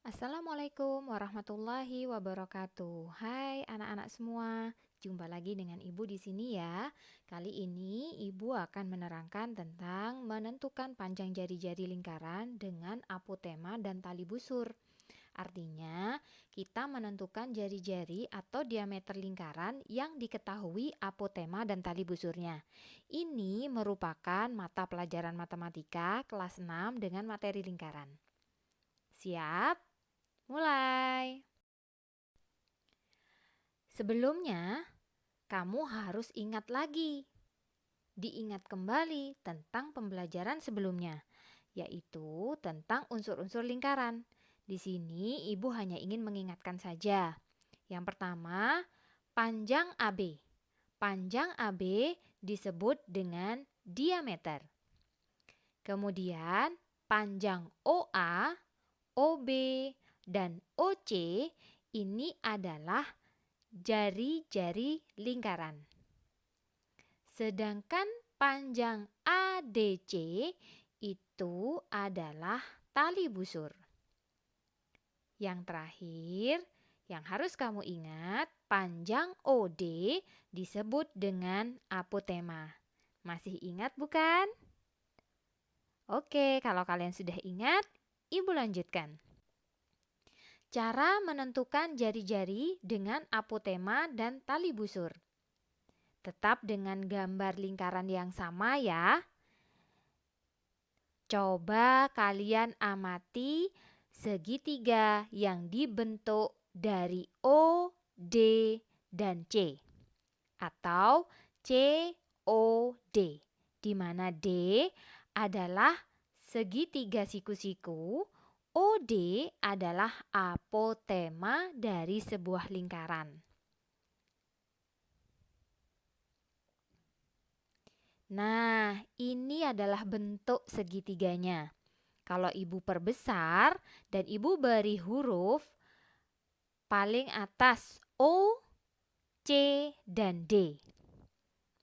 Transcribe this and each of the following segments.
Assalamualaikum warahmatullahi wabarakatuh. Hai anak-anak semua, jumpa lagi dengan Ibu di sini ya. Kali ini Ibu akan menerangkan tentang menentukan panjang jari-jari lingkaran dengan apotema dan tali busur. Artinya, kita menentukan jari-jari atau diameter lingkaran yang diketahui apotema dan tali busurnya. Ini merupakan mata pelajaran matematika kelas 6 dengan materi lingkaran. Siap? Mulai. Sebelumnya, kamu harus ingat lagi, diingat kembali tentang pembelajaran sebelumnya, yaitu tentang unsur-unsur lingkaran. Di sini Ibu hanya ingin mengingatkan saja. Yang pertama, panjang AB. Panjang AB disebut dengan diameter. Kemudian, panjang OA, OB, dan OC ini adalah jari-jari lingkaran. Sedangkan panjang ADC itu adalah tali busur. Yang terakhir, yang harus kamu ingat, panjang OD disebut dengan apotema. Masih ingat bukan? Oke, kalau kalian sudah ingat, Ibu lanjutkan. Cara menentukan jari-jari dengan apotema dan tali busur. Tetap dengan gambar lingkaran yang sama ya. Coba kalian amati segitiga yang dibentuk dari O, D, dan C. Atau C, O, D. Di mana D adalah segitiga siku-siku, OD adalah apotema dari sebuah lingkaran. Nah, ini adalah bentuk segitiganya. Kalau Ibu perbesar dan Ibu beri huruf paling atas O, C, dan D.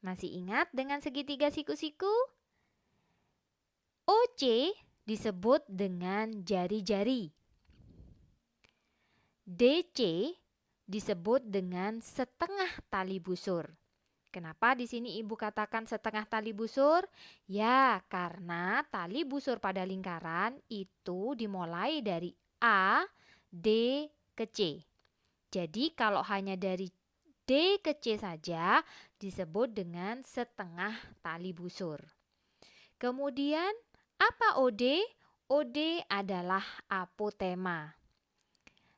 Masih ingat dengan segitiga siku-siku? OC disebut dengan jari-jari. DC disebut dengan setengah tali busur. Kenapa di sini Ibu katakan setengah tali busur? Ya, karena tali busur pada lingkaran itu dimulai dari A, D, ke C. Jadi kalau hanya dari D ke C saja disebut dengan setengah tali busur. Kemudian apa OD? OD adalah apotema.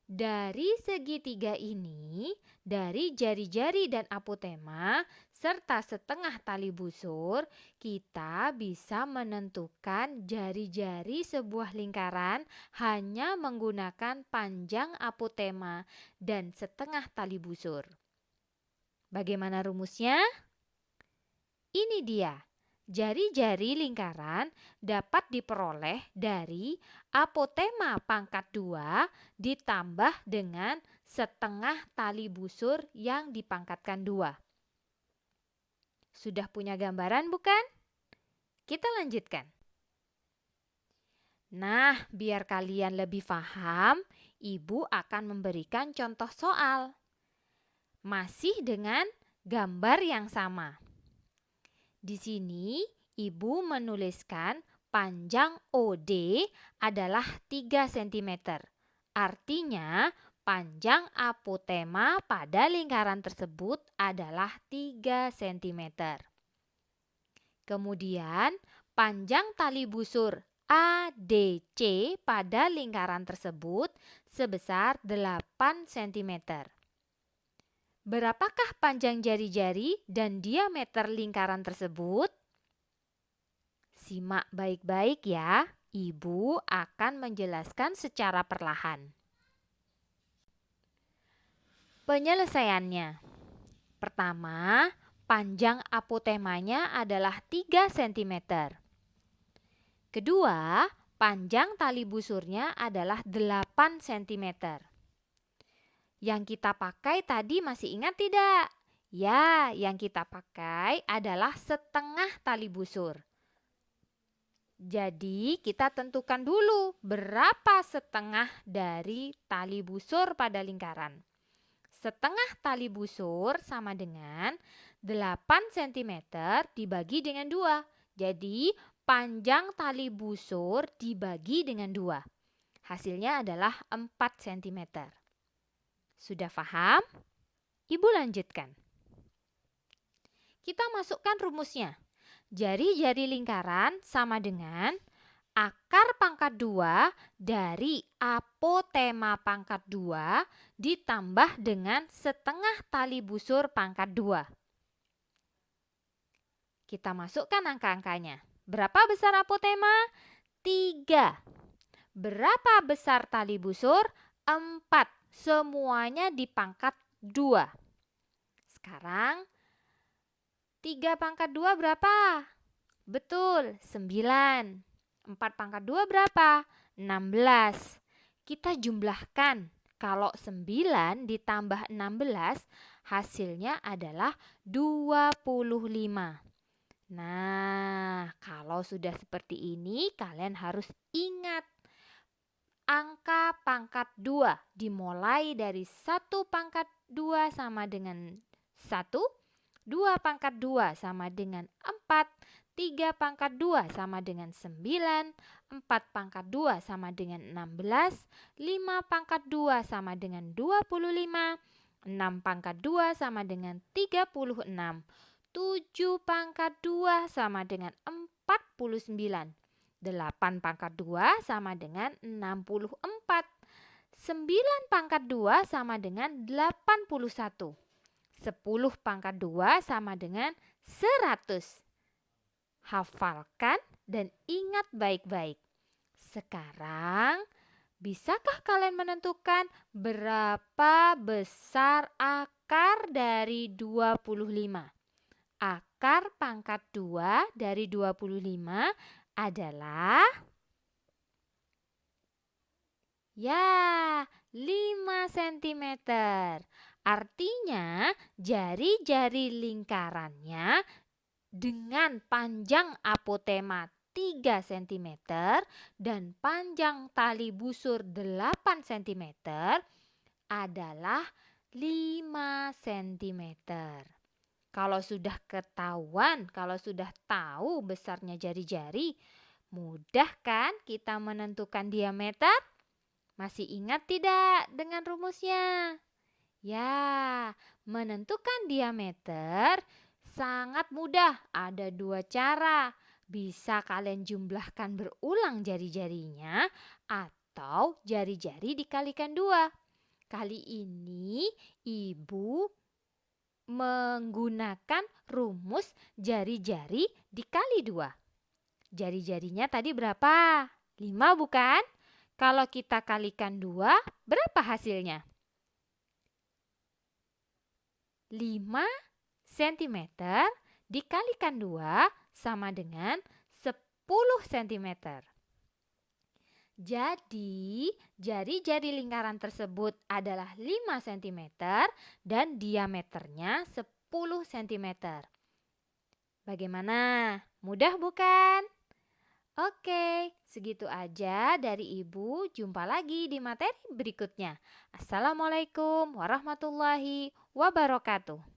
Dari segitiga ini, dari jari-jari dan apotema, serta setengah tali busur, kita bisa menentukan jari-jari sebuah lingkaran hanya menggunakan panjang apotema dan setengah tali busur. Bagaimana rumusnya? Ini dia. Jari-jari lingkaran dapat diperoleh dari apotema pangkat 2 ditambah dengan setengah tali busur yang dipangkatkan 2. Sudah punya gambaran bukan? Kita lanjutkan. Nah, biar kalian lebih paham, Ibu akan memberikan contoh soal. Masih dengan gambar yang sama. Di sini, Ibu menuliskan panjang OD adalah 3 cm. Artinya, panjang apotema pada lingkaran tersebut adalah 3 cm. Kemudian, panjang tali busur ADC pada lingkaran tersebut sebesar 8 cm. Berapakah panjang jari-jari dan diameter lingkaran tersebut? Simak baik-baik ya, Ibu akan menjelaskan secara perlahan. Penyelesaiannya. Pertama, panjang apotemanya adalah 3 cm. Kedua, panjang tali busurnya adalah 8 cm. Yang kita pakai tadi masih ingat tidak? Ya, yang kita pakai adalah setengah tali busur. Jadi kita tentukan dulu berapa setengah dari tali busur pada lingkaran. Setengah tali busur sama dengan 8 cm dibagi dengan 2. Jadi panjang tali busur dibagi dengan 2. Hasilnya adalah 4 cm. Sudah paham? Ibu lanjutkan. Kita masukkan rumusnya. Jari-jari lingkaran sama dengan akar pangkat 2 dari apotema pangkat 2 ditambah dengan setengah tali busur pangkat 2. Kita masukkan angka-angkanya. Berapa besar apotema? 3. Berapa besar tali busur? 4. Semuanya di pangkat 2. Sekarang 3 pangkat 2 berapa? Betul, 9. 4 pangkat 2 berapa? 16. Kita jumlahkan. Kalau 9 ditambah 16, hasilnya adalah 25. Nah, kalau sudah seperti ini, kalian harus ingat angka pangkat 2 dimulai dari 1 pangkat 2 sama dengan 1, 2 pangkat 2 sama dengan 4, 3 pangkat 2 sama dengan 9, 4 pangkat 2 sama dengan 16, 5 pangkat 2 sama dengan 25, 6 pangkat 2 sama dengan 36, 7 pangkat 2 sama dengan 49, 8 pangkat 2 sama dengan 64, 9 pangkat 2 sama dengan 81, 10 pangkat 2 sama dengan 100. Hafalkan dan ingat baik-baik. Sekarang, bisakah kalian menentukan berapa besar akar dari 25? Akar pangkat 2 dari 25 adalah 5 cm. Artinya jari-jari lingkarannya dengan panjang apotema 3 cm dan panjang tali busur 8 cm adalah 5 cm. Kalau sudah ketahuan, kalau sudah tahu besarnya jari-jari, mudah kan kita menentukan diameter? Masih ingat tidak dengan rumusnya? Ya, menentukan diameter sangat mudah. Ada 2 cara. Bisa kalian jumlahkan berulang jari-jarinya atau jari-jari dikalikan 2. Kali ini ibu menggunakan rumus jari-jari dikali 2. Jari-jarinya tadi berapa? 5 bukan? Kalau kita kalikan 2, berapa hasilnya? 5 cm dikalikan 2 sama dengan 10 cm. Jadi, jari-jari lingkaran tersebut adalah 5 cm dan diameternya 10 cm. Bagaimana? Mudah bukan? Oke, segitu aja dari Ibu. Jumpa lagi di materi berikutnya. Assalamualaikum warahmatullahi wabarakatuh.